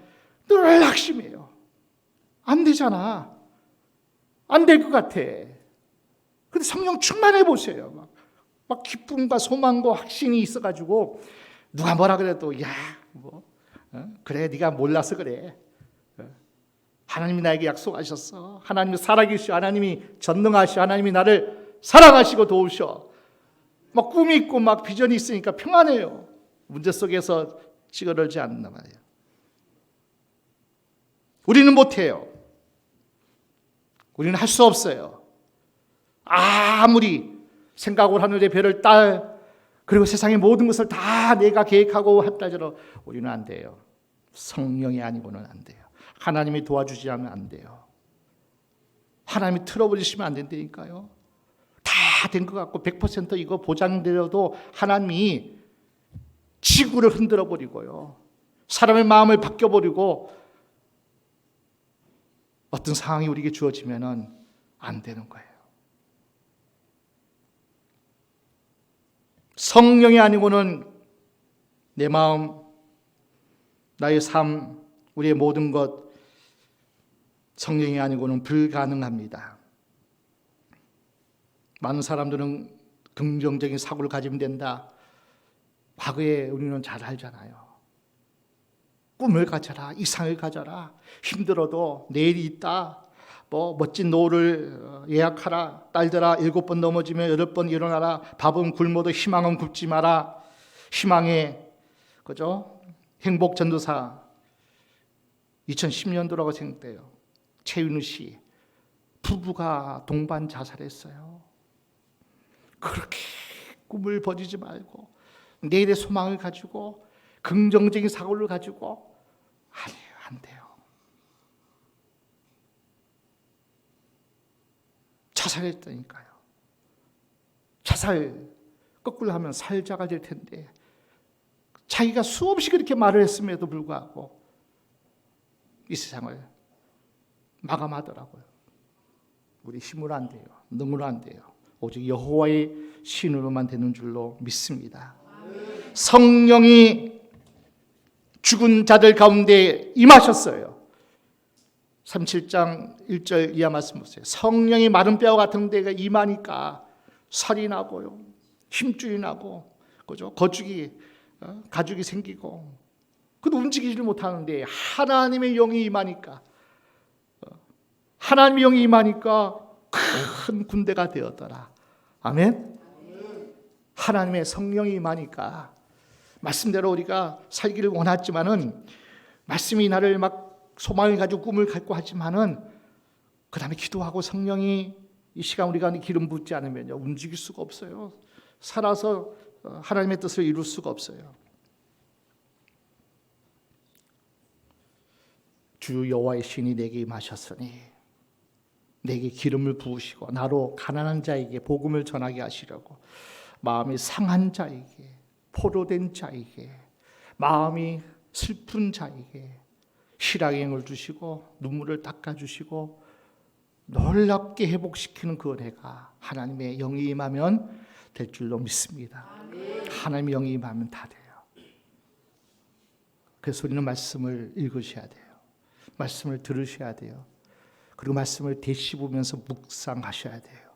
늘 낙심해요. 안 되잖아. 안 될 것 같아. 근데 성령 충만해 보세요. 막 기쁨과 소망과 확신이 있어가지고 누가 뭐라 그래도 그래 네가 몰라서 그래. 하나님이 나에게 약속하셨어. 하나님이 살아계시오. 하나님이 전능하시오. 하나님이 나를 사랑하시고 도우셔. 막 꿈이 있고 막 비전이 있으니까 평안해요. 문제 속에서 찌그러지지 않는단 말이에요. 우리는 못해요. 우리는 할 수 없어요. 아무리 생각을 하늘의 별을 딸 그리고 세상의 모든 것을 다 내가 계획하고 할지라도 우리는 안 돼요. 성령이 아니고는 안 돼요. 하나님이 도와주지 않으면 안 돼요. 하나님이 틀어버리시면 안 된다니까요. 다 된 것 같고 100% 이거 보장되어도 하나님이 지구를 흔들어 버리고요. 사람의 마음을 바뀌어버리고 어떤 상황이 우리에게 주어지면 안 되는 거예요. 성령이 아니고는 내 마음, 나의 삶, 우리의 모든 것 성령이 아니고는 불가능합니다. 많은 사람들은 긍정적인 사고를 가지면 된다. 과거에 우리는 잘 알잖아요. 꿈을 가져라, 이상을 가져라, 힘들어도 내일이 있다, 멋진 노후를 예약하라, 딸들아 7번 넘어지면 8번 일어나라, 밥은 굶어도 희망은 굶지 마라. 희망의 그죠? 행복 전도사 2010년도라고 생각돼요. 최윤우 씨 부부가 동반 자살했어요. 그렇게 꿈을 버리지 말고 내일의 소망을 가지고 긍정적인 사고를 가지고 아니에요, 안 돼요. 자살했다니까요. 자살 거꾸로 하면 살자가 될 텐데 자기가 수없이 그렇게 말을 했음에도 불구하고 이 세상을 마감하더라고요. 우리 힘으로 안 돼요. 능으로 안 돼요. 오직 여호와의 신으로만 되는 줄로 믿습니다. 성령이 죽은 자들 가운데 임하셨어요. 37장 1절 이하 말씀 보세요. 성령이 마른 뼈 같은 데가 임하니까 살이 나고요, 힘줄이 나고, 그죠? 가죽이 생기고, 그도 움직이지를 못하는데 하나님의 영이 임하니까, 하나님의 영이 임하니까 큰 군대가 되었더라. 아멘. 하나님의 성령이 임하니까 말씀대로 우리가 살기를 원하지만은 말씀이 나를 막 소망을 가지고 꿈을 갖고 하지만은 그 다음에 기도하고 성령이 이 시간 우리가 기름 붓지 않으면요 움직일 수가 없어요. 살아서 하나님의 뜻을 이룰 수가 없어요. 주 여호와의 신이 내게 임하셨으니 내게 기름을 부으시고 나로 가난한 자에게 복음을 전하게 하시려고, 마음이 상한 자에게, 포로된 자에게, 마음이 슬픈 자에게 희락행을 주시고 눈물을 닦아주시고 놀랍게 회복시키는 그 은혜가 하나님의 영이 임하면 될 줄로 믿습니다. 하나님의 영이 임하면 다 돼요. 그래서 우리는 말씀을 읽으셔야 돼요. 말씀을 들으셔야 돼요. 그리고 말씀을 되씹으면서 묵상하셔야 돼요.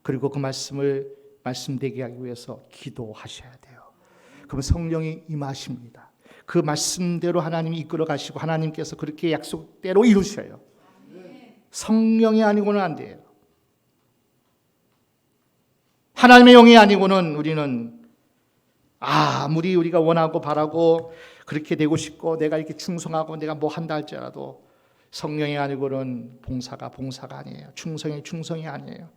그리고 그 말씀을 말씀되게 하기 위해서 기도하셔야 돼요. 그럼 성령이 임하십니다. 그 말씀대로 하나님이 이끌어 가시고 하나님께서 그렇게 약속대로 이루셔요. 성령이 아니고는 안 돼요. 하나님의 영이 아니고는 우리는 아무리 우리가 원하고 바라고 그렇게 되고 싶고 내가 이렇게 충성하고 내가 뭐 한다 할지라도 성령이 아니고는 봉사가 아니에요. 충성이 아니에요.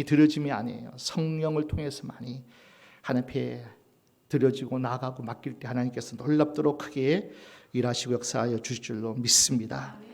들어짐이 아니에요. 성령을 통해서만이 하나님 앞에 드려지고 나가고 맡길 때 하나님께서 놀랍도록 크게 일하시고 역사하여 주실 줄로 믿습니다.